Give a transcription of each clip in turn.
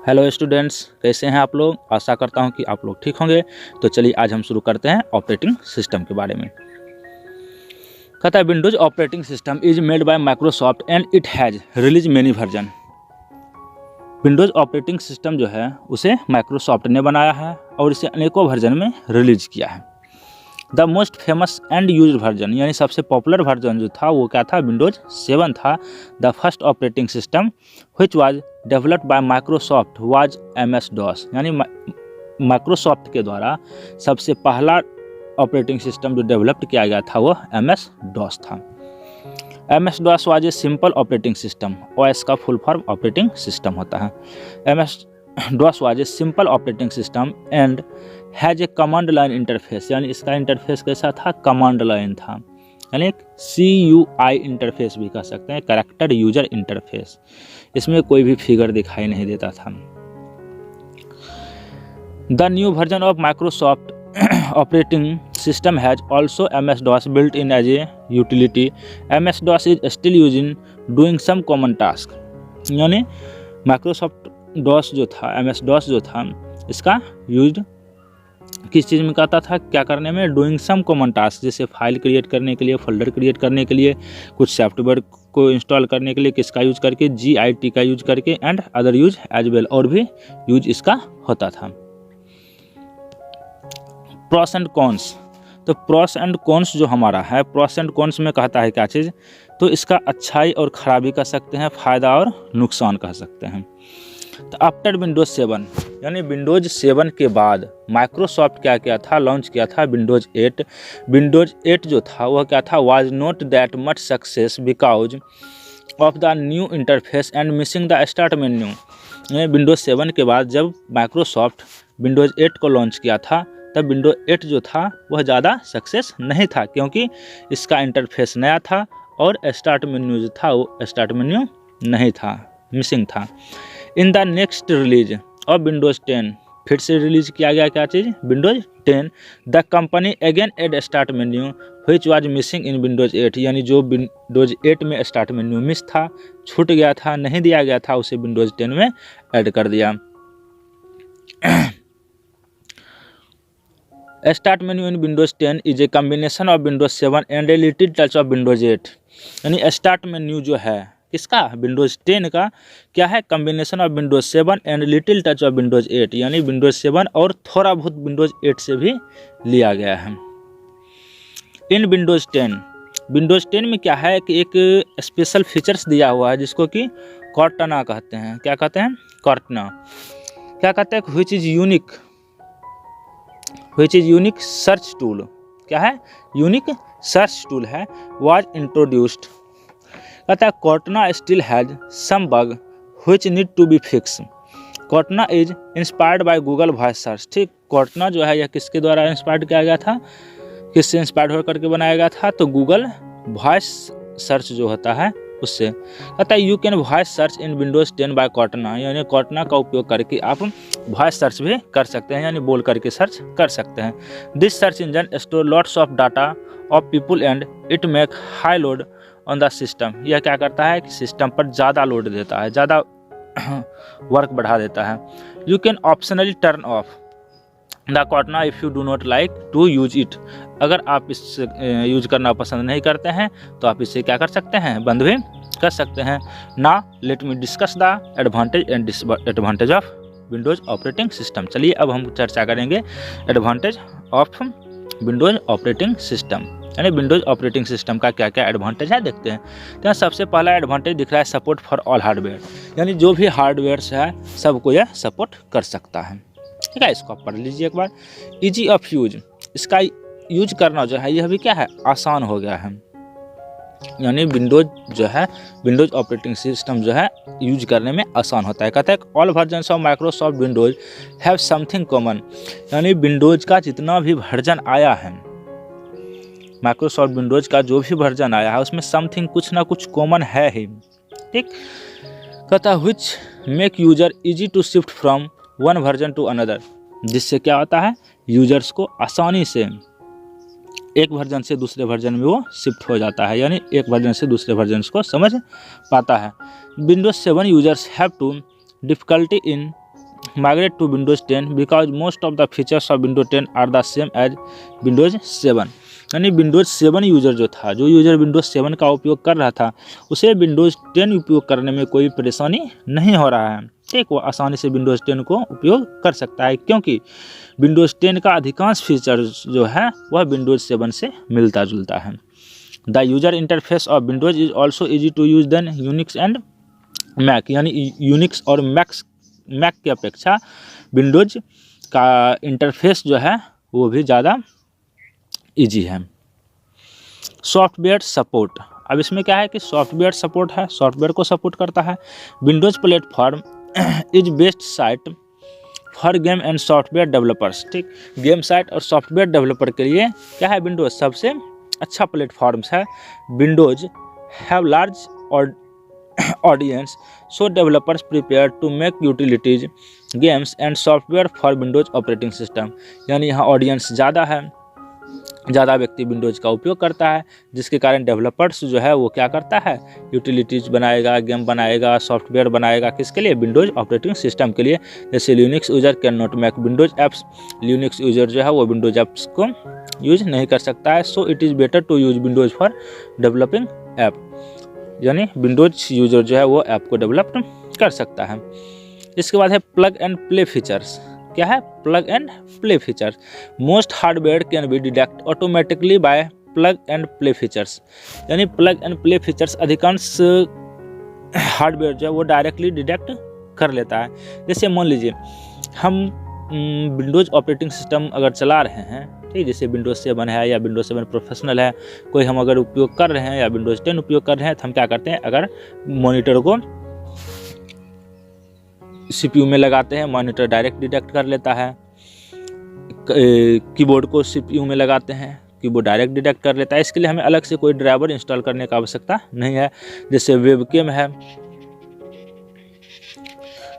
Hello students, कैसे हैं आप लोग। आशा करता हूं कि आप लोग ठीक होंगे। तो चलिए आज हम शुरू करते हैं ऑपरेटिंग सिस्टम के बारे में। कहता है Windows operating system is made by Microsoft and it has release many version. Windows operating system जो है उसे माइक्रोसॉफ्ट ने बनाया है और इसे अनेकों वर्जन में रिलीज किया है। The most famous and use version यानी सबसे पॉपुलर वर्जन जो था वो क्या था, विंडोज 7 था। The first operating system which was developed by Microsoft was MS-DOS यानी माइक्रोसॉफ्ट के द्वारा सबसे पहला ऑपरेटिंग सिस्टम जो डेवलप्ड किया गया था वो MS-DOS था। MS-DOS was a simple operating system. OS का फुल फॉर्म ऑपरेटिंग सिस्टम होता है। MS-DOS was a simple operating system and has a command line interface यानी इसका इंटरफेस कैसा था, कमांड लाइन था, यानी एक CUI इंटरफेस भी कह सकते हैं, कैरेक्टर यूजर इंटरफेस। इसमें कोई भी फिगर दिखाई नहीं देता था। The new version of Microsoft operating system has also MS-DOS built in as a utility. MS-DOS is still use in doing some common task यानी माइक्रोसॉफ्ट DOS जो था, MS-DOS जो था, इसका यूज किस चीज़ में करता था, क्या करने में, डूइंग सम कॉमन टास्क, जैसे फाइल क्रिएट करने के लिए, फोल्डर क्रिएट करने के लिए, कुछ सॉफ्टवेयर को इंस्टॉल करने के लिए किसका यूज करके, GIT का यूज करके, and other use as well, और भी यूज इसका होता था। प्रॉस एंड कॉन्स, तो प्रॉस एंड कॉन्स जो हमारा है, प्रॉस एंड कॉन्स में कहता है क्या चीज़, तो इसका अच्छाई और ख़राबी कह सकते हैं, फ़ायदा और नुकसान कह सकते हैं। तो आफ्टर विंडोज 7 यानी विंडोज 7 के बाद माइक्रोसॉफ्ट क्या किया था, लॉन्च किया था विंडोज 8। विंडोज 8 जो था वह क्या था, was not that much success because of the new interface and missing the start menu. यानी विंडोज 7 के बाद जब माइक्रोसॉफ्ट विंडोज 8 को लॉन्च किया था तब विंडोज 8 जो था वह ज़्यादा सक्सेस नहीं था, क्योंकि इसका इंटरफेस नया था और स्टार्ट मेन्यू जो था वो स्टार्ट मेन्यू नहीं था, मिसिंग था। In the next release of Windows 10 फिर से रिलीज किया गया क्या चीज़, Windows 10, the company again add start menu which was missing in Windows 8 यानी जो विंडोज 8 में स्टार्ट मेन्यू मिस था, छूट गया था, नहीं दिया गया था, उसे विंडोज 10 में ऐड कर दिया। Start menu in Windows 10 is a combination of Windows 7 and a little touch of Windows 8 यानी स्टार्ट मेन्यू जो है किसका, विंडोज 10 का क्या है, combination of Windows 7 and little touch of Windows 8 यानी विंडोज 7 और थोड़ा बहुत विंडोज 8 से भी लिया गया है। इन विंडोज 10 में क्या है कि एक स्पेशल फीचर्स दिया हुआ है जिसको कि कॉर्टना कहते हैं। क्या कहते हैं, कॉर्टना। क्या कहते हैं, which is unique search tool, क्या है, यूनिक सर्च टूल है, वाज इंट्रोड्यूस्ड। कहता है Cortana still has some bug which need to be fix. Cortana is inspired by Google voice search. ठीक, कॉर्टना जो है यह किसके द्वारा इंस्पायर्ड किया गया था, किससे इंस्पायर्ड होकर के बनाया गया था, तो गूगल वॉइस सर्च जो होता है उससे। कहता है you can voice search in Windows 10 by Cortana यानी कॉर्टना का उपयोग करके आप वॉइस सर्च भी कर सकते हैं यानी बोल करके सर्च कर सकते हैं। This search engine store lots of data of people and it make high load on the system. यह क्या करता है कि सिस्टम पर ज़्यादा लोड देता है, ज़्यादा वर्क बढ़ा देता है। You can optionally turn off the Cortana if you do not like to use it. अगर आप इससे यूज करना पसंद नहीं करते हैं तो आप इसे क्या कर सकते हैं, बंद भी कर सकते हैं। ना let me discuss the advantage and disadvantage of Windows operating system. चलिए अब हम चर्चा करेंगे advantage of Windows operating system यानी विंडोज ऑपरेटिंग सिस्टम का क्या क्या एडवांटेज है देखते हैं। तो सबसे पहला एडवांटेज दिख रहा है सपोर्ट फॉर ऑल हार्डवेयर यानी जो भी हार्डवेयर्स है सबको यह सपोर्ट कर सकता है। ठीक है, इसको आप पढ़ लीजिए एक बार। इजी ऑफ यूज, इसका यूज करना जो है यह भी क्या है, आसान हो गया है यानी विंडोज जो है, विंडोज ऑपरेटिंग सिस्टम जो है यूज करने में आसान होता है। कहता है all versions of Microsoft Windows have something common यानी विंडोज का जितना भी वर्जन आया है, माइक्रोसॉफ्ट विंडोज का जो भी वर्जन आया है उसमें समथिंग कुछ ना कुछ कॉमन है ही। ठीक, कहता है which make user easy to shift from one version to another, जिससे क्या होता है यूजर्स को आसानी से एक वर्जन से दूसरे वर्जन में वो शिफ्ट हो जाता है यानी एक वर्जन से दूसरे वर्जन को समझ पाता है। Windows 7 users have to difficulty in migrate to Windows 10 because most of the features of Windows 10 are the same as Windows 7। यानी Windows 7 यूज़र जो था, जो यूज़र Windows 7 का उपयोग कर रहा था, उसे Windows 10 उपयोग करने में कोई परेशानी नहीं हो रहा है। ठीक, वो आसानी से Windows 10 को उपयोग कर सकता है, क्योंकि Windows 10 का अधिकांश फीचर्स जो है वह Windows 7 से मिलता जुलता है। The user interface of Windows is also easy to use than Unix and Mac. यानी यूनिक्स और मैक की अपेक्षा विंडोज का इंटरफेस जो है वो भी ज़्यादा ईजी है। सॉफ्टवेयर सपोर्ट, अब इसमें क्या है कि सॉफ्टवेयर सपोर्ट है, सॉफ्टवेयर को सपोर्ट करता है। Windows platform is best site for game and software developers. ठीक, गेम साइट और सॉफ्टवेयर डेवलपर के लिए क्या है, विंडोज सबसे अच्छा प्लेटफॉर्म्स है। Windows have large audience, so developers prepare to make utilities games and software for Windows operating system. यानी यहाँ ऑडियंस ज़्यादा है, ज़्यादा व्यक्ति विंडोज़ का उपयोग करता है, जिसके कारण डेवलपर्स जो है वो क्या करता है, यूटिलिटीज़ बनाएगा, गेम बनाएगा, सॉफ्टवेयर बनाएगा, किसके लिए, विंडोज़ ऑपरेटिंग सिस्टम के लिए। जैसे Linux user can not make Windows apps, Linux user जो है वो विंडोज़ ऐप्स को यूज नहीं कर सकता है। So it is better to use Windows for developing app. यानी विंडोज़ यूज़र जो है वो ऐप को डेवलप कर सकता है। इसके बाद है प्लग एंड प्ले फीचर्स। क्या है, plug and play features. Most hardware can be detect automatically bye plug and play features. यानी प्लग एंड प्ले फीचर्स अधिकांश हार्डवेयर जो है वो डायरेक्टली डिटेक्ट कर लेता है। जैसे मान लीजिए हम विंडोज़ ऑपरेटिंग सिस्टम अगर चला रहे हैं, ठीक, जैसे विंडोज़ 7 है या विंडोज़ 7 प्रोफेशनल है, कोई हम अगर उपयोग कर रहे हैं या विंडोज़ 10 उपयोग कर रहे हैं, तो हम क्या करते हैं, अगर मॉनिटर को CPU में लगाते हैं, मॉनिटर डायरेक्ट डिटेक्ट कर लेता है। कीबोर्ड को CPU में लगाते हैं, कीबोर्ड डायरेक्ट डिटेक्ट कर लेता है। इसके लिए हमें अलग से कोई ड्राइवर इंस्टॉल करने की आवश्यकता नहीं है। जैसे वेबकैम है,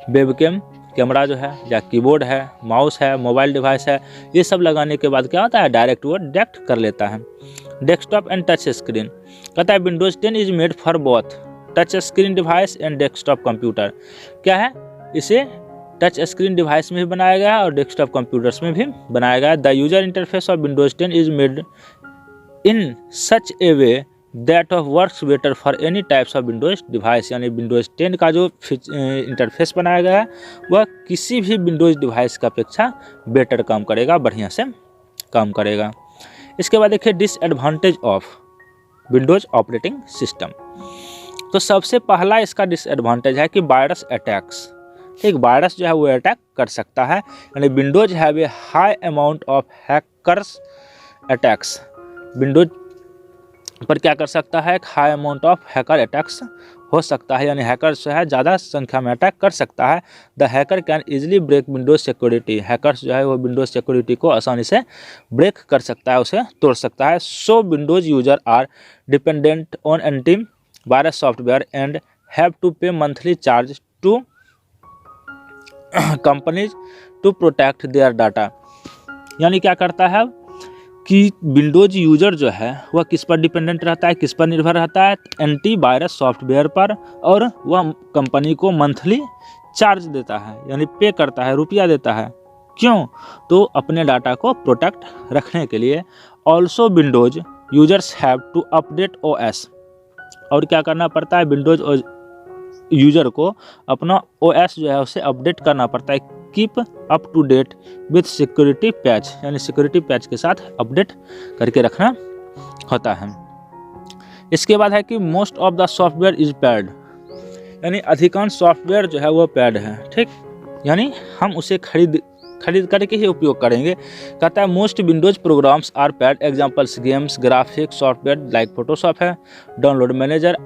वेबकैम कैमरा जो है, या कीबोर्ड है, माउस है, मोबाइल डिवाइस है, ये सब लगाने के बाद क्या होता है, डायरेक्ट वो डिटेक्ट कर लेता है। डेस्कटॉप एंड टच स्क्रीन, कहता है Windows 10 is made for both touch screen device and desktop computer. क्या है, इसे टच स्क्रीन डिवाइस में भी बनाया गया है और डेस्कटॉप कंप्यूटर्स में भी बनाया गया है। The user interface of Windows 10 is made in such A way that of works better for any types of Windows device. यानी विंडोज़ 10 का जो इंटरफेस बनाया गया है वह किसी भी विंडोज़ डिवाइस की अपेक्षा बेटर काम करेगा, बढ़िया से काम करेगा। इसके बाद देखिए disadvantage of Windows operating system. तो सबसे पहला इसका डिसएडवांटेज है कि वायरस अटैक्स। एक वायरस जो है वो अटैक कर सकता है। यानी Windows have a high amount of hackers attacks. Windows पर क्या कर सकता है, एक high amount of hacker attacks हो सकता है। यानी हैकर्स जो है ज़्यादा संख्या में अटैक कर सकता है। The hacker can easily break Windows security. Hackers जो है वो विंडोज सिक्योरिटी को आसानी से ब्रेक कर सकता है, उसे तोड़ सकता है। So Windows user are dependent on anti virus software and have to pay monthly charge to companies to protect their data. यानी क्या करता है कि विंडोज यूजर जो है वह किस पर डिपेंडेंट रहता है, किस पर निर्भर रहता है, एंटी वायरस सॉफ्टवेयर पर, और वह कंपनी को मंथली चार्ज देता है, यानी पे करता है, रुपया देता है। क्यों? तो अपने डाटा को प्रोटेक्ट रखने के लिए। Also Windows users have to update OS। और क्या करना पड़ता है, विंडोज यूजर को अपना OS जो है उसे अपडेट करना पड़ता है। Keep up to date with security patch, यानी सिक्योरिटी पैच के साथ अपडेट करके रखना होता है। इसके बाद है कि most of the software is pad. यानी अधिकांश सॉफ्टवेयर जो है वो पैड है, ठीक, यानी हम उसे खरीद करके ही उपयोग करेंगे। कहता है most Windows programs are paid, examples games, graphics software like Photoshop है, download manager,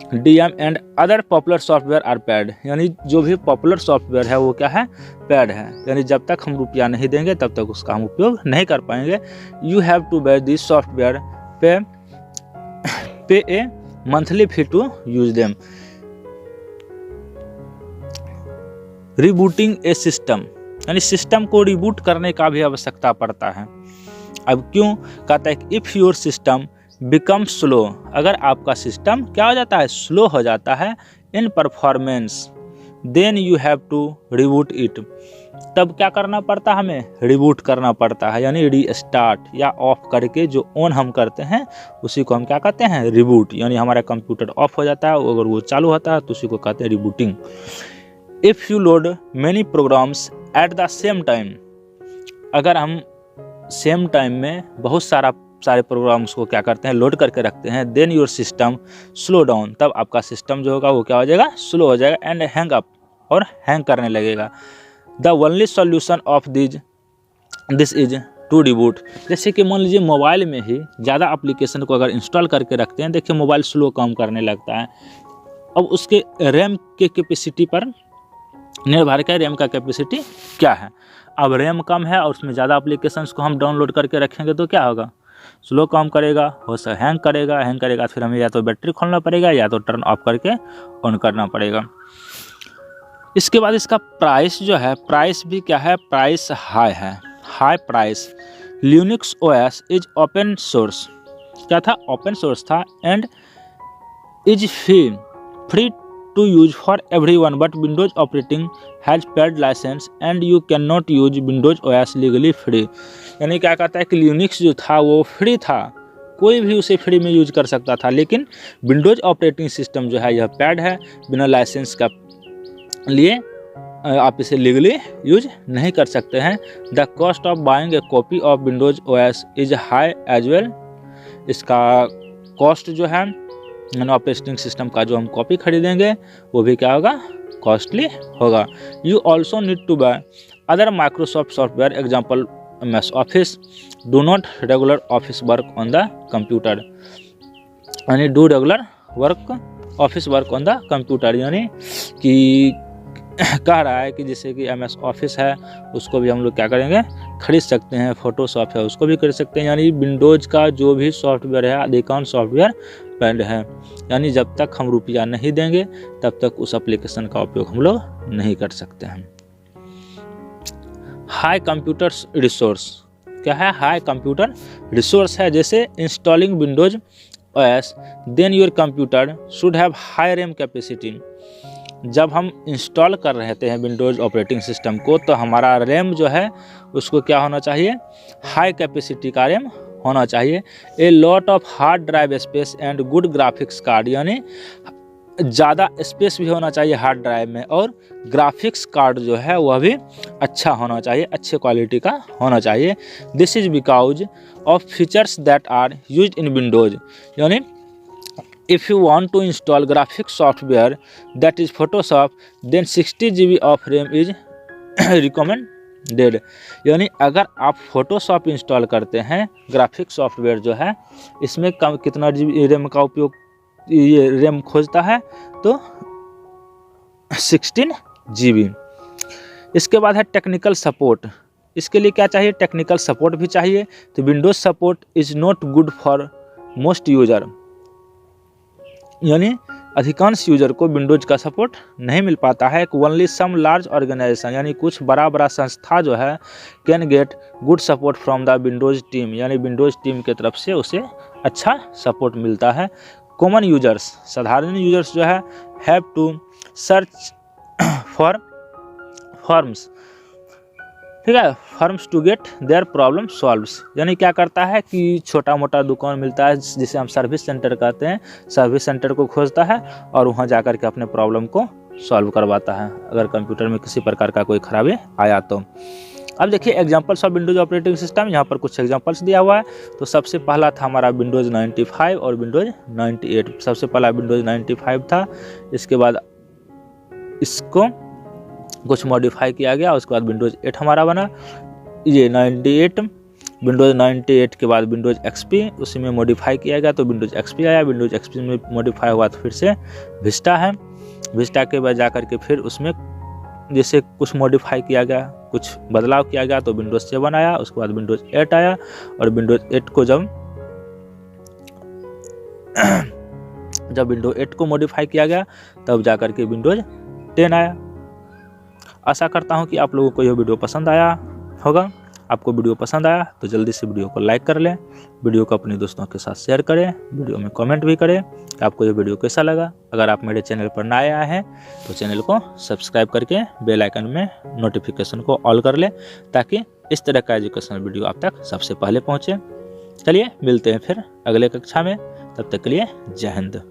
IDM and other popular software are paid. यानी जो भी पॉपुलर सॉफ्टवेयर है वो क्या है, पैड है। यानी जब तक हम रुपया नहीं देंगे तब तक उसका हम उपयोग नहीं कर पाएंगे। You have to buy this software, pay a monthly fee to use them. Rebooting a system, यानी सिस्टम को रिबूट करने का भी आवश्यकता पड़ता है। अब क्यों? कहता है if your system become slow, अगर आपका सिस्टम क्या हो जाता है, स्लो हो जाता है, in performance then you have to reboot it, तब क्या करना पड़ता है, हमें रिबूट करना पड़ता है, यानी रीस्टार्ट या ऑफ करके जो ऑन हम करते हैं उसी को हम क्या कहते हैं, रिबूट, यानी हमारा कंप्यूटर ऑफ हो जाता है, अगर वो चालू होता है तो उसी को कहते हैं rebooting. If you load many programs at the same time, अगर हम सेम टाइम में बहुत सारे प्रोग्राम्स को क्या करते हैं, लोड करके रखते हैं, then your system slow down, तब आपका सिस्टम जो होगा वो क्या हो जाएगा, स्लो हो जाएगा, एंड हैंग अप, और हैंग करने लगेगा। The only solution of this is to reboot, जैसे कि मान लीजिए मोबाइल में ही ज़्यादा एप्लीकेशन को अगर इंस्टॉल करके रखते हैं, देखिए मोबाइल स्लो काम करने लगता है। अब उसके रैम के कैपेसिटी पर निर्भर है, रैम का कैपेसिटी क्या है। अब रैम कम है और उसमें ज़्यादा एप्लीकेशंस को हम डाउनलोड करके रखेंगे तो क्या होगा, स्लो काम करेगा, हो सकता हैंग करेगा, फिर हमें या तो बैटरी खोलना पड़ेगा या तो टर्न ऑफ करके ऑन करना पड़ेगा। इसके बाद इसका प्राइस जो है, प्राइस भी क्या है, प्राइस हाई है, high price. Linux OS is open source, क्या था, ओपन सोर्स था, and is free to use for everyone, but Windows operating has paid license and you can not use Windows OS legally free, यानी क्या कहता है कि Linux जो था वो फ्री था, कोई भी उसे फ्री में यूज कर सकता था, लेकिन विंडोज ऑपरेटिंग सिस्टम जो है यह पेड है, बिना लाइसेंस का लिए आप इसे लीगली यूज नहीं कर सकते हैं। The cost of buying a copy of Windows OS is high as well, इसका कॉस्ट जो है ऑपरेटिंग सिस्टम का जो हम कॉपी खरीदेंगे वो भी क्या होगा, कॉस्टली होगा। You also need to buy other Microsoft software, example MS office, do not regular office work on the computer, यानी do regular work office work on the computer, यानी कि कह रहा है कि जैसे कि MS ऑफिस है उसको भी हम लोग क्या करेंगे, खरीद सकते हैं, फोटोशॉप है उसको भी खरीद सकते हैं, यानी विंडोज का जो भी सॉफ्टवेयर है अधिकांश सॉफ्टवेयर पेड है, यानी जब तक हम रुपया नहीं देंगे तब तक उस एप्लीकेशन का उपयोग हम लोग नहीं कर सकते हैं। हाई कंप्यूटर रिसोर्स, क्या है, हाई कंप्यूटर रिसोर्स है, जैसे installing Windows OS then your computer should have high RAM capacity, जब हम इंस्टॉल कर रहे हैं विंडोज ऑपरेटिंग सिस्टम को तो हमारा रैम जो है उसको क्या होना चाहिए, हाई कैपेसिटी का रैम होना चाहिए। A lot of hard drive space and good graphics card, यानी ज़्यादा स्पेस भी होना चाहिए हार्ड ड्राइव में, और ग्राफिक्स कार्ड जो है वह भी अच्छा होना चाहिए, अच्छे क्वालिटी का होना चाहिए। This is because of features that are use in Windows, यानी if you want to install graphics software that is Photoshop then 60 GB of RAM is recommended, यानी अगर आप Photoshop इंस्टॉल करते हैं, ग्राफिक्स सॉफ्टवेयर जो है इसमें कम कितना GB रैम का उपयोग ये रैम खोजता है, तो 16 GB। इसके बाद है टेक्निकल सपोर्ट, इसके लिए क्या चाहिए, टेक्निकल सपोर्ट भी चाहिए, तो Windows support is not good for most user, यानी अधिकांश यूजर को विंडोज का सपोर्ट नहीं मिल पाता है। ओनली सम लार्ज ऑर्गेनाइजेशन, यानी कुछ बड़ा संस्था जो है can get good support from the Windows team, यानी विंडोज टीम के तरफ से उसे अच्छा सपोर्ट मिलता है। कॉमन यूजर्स, साधारण यूजर्स जो है have to search for forms, ठीक है, firms to get their problem solves, यानी क्या करता है कि छोटा मोटा दुकान मिलता है जिसे हम सर्विस सेंटर कहते हैं, सर्विस सेंटर को खोजता है और वहाँ जाकर के अपने प्रॉब्लम को सॉल्व करवाता है अगर कंप्यूटर में किसी प्रकार का कोई खराबी आया तो। अब देखिए examples of Windows operating system, यहाँ पर कुछ एग्जांपल्स दिया हुआ है। तो सबसे पहला था हमारा विंडोज 95 और विंडोज 98। सबसे पहला विंडोज 95 था, इसके बाद इसको कुछ मॉडिफाई किया गया, उसके बाद विंडोज 8 हमारा बना। ये 98, विंडोज 98 के बाद विंडोज XP, उसी में मॉडिफाई किया गया तो विंडोज XP आया। विंडोज XP में मॉडिफाई हुआ तो फिर से विस्टा है, विस्टा के बाद जा करके फिर उसमें जैसे कुछ मॉडिफाई किया गया, कुछ बदलाव किया गया तो विंडोज 7 आया। उसके बाद विंडोज 8 आया और विंडोज 8 को जब विंडोज 8 को मॉडिफाई किया गया तब जा करके विंडोज 10 आया। आशा करता हूं कि आप लोगों को यह वीडियो पसंद आया होगा। आपको वीडियो पसंद आया तो जल्दी से वीडियो को लाइक कर लें, वीडियो को अपने दोस्तों के साथ शेयर करें, वीडियो में कमेंट भी करें कि आपको ये वीडियो कैसा लगा। अगर आप मेरे चैनल पर नए आए हैं तो चैनल को सब्सक्राइब करके बेल आइकन में नोटिफिकेशन को ऑल कर लें, ताकि इस तरह का एजुकेशनल वीडियो आप तक सबसे पहले पहुँचे। चलिए मिलते हैं फिर अगले कक्षा में, तब तक के लिए जय हिंद।